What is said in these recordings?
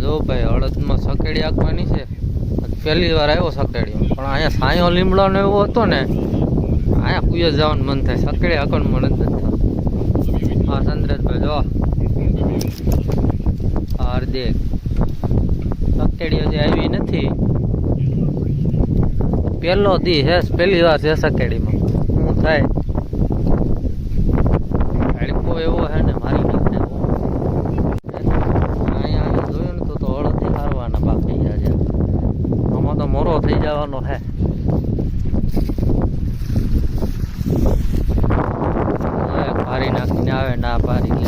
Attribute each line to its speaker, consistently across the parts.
Speaker 1: જો ભાઈ હળદમાં સકેડી આંકવાની છે. પહેલી વાર આવ્યો સકેડીમાં, પણ અહીંયા સાયો લીમડોનો એવો હતો ને, અહીંયા કુય જવાનું મન થાય. સકેડી આંકવાનું મન જ નથી થતું. હા ચંદ્રેશભાઈ જો હાર્દિક સકેડી હજી આવી નથી. પહેલો દી હે, પહેલી વાર છે સકેડીમાં. શું થાય હડકો એવો હે ને મારી નાખે. અહીંયા જોયું ને તો હળદી હારવાના બાકી છે. આમાં તો મોરો થઈ જવાનો હે. પારી નાખીને આવે ના પારી લે.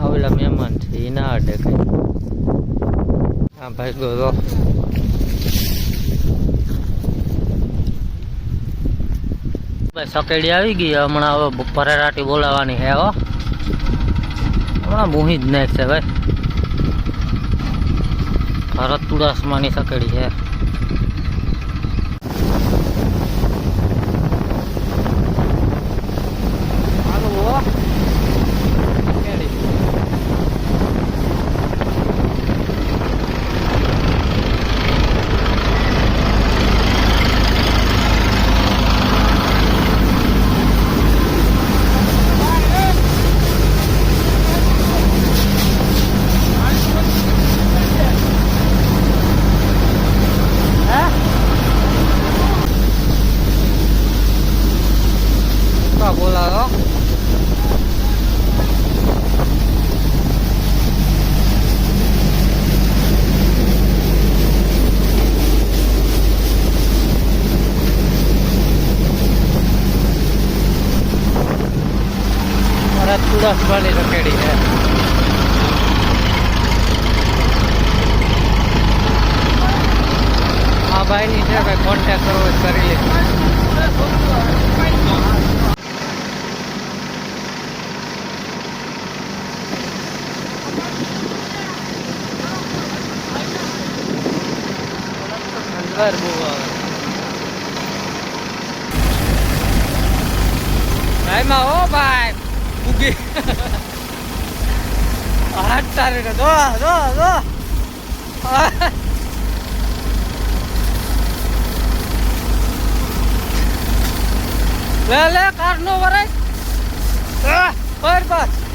Speaker 1: આવેલા મહેમાન છે એ ના અડે કઈ. હા ભાઈ ગયો સકેડી આવી ગઈ. હમણાં હવે પરેરાટી બોલાવાની હે. હો હમણાં બુહી જ નાખ છે ભાઈ. ભરત ચુડાસમાની સકેડી છે. બોલાવો ચુડાસમાની સકેડી છે. આ ભાઈની છે ભાઈ, કોન્ટેક્ટ કરવો કરી લીધું. ભાઈ માં હો ભાઈ ઉગી હાથ તારે દો દો દો. લે લે કાર નો વરાય બસ બસ.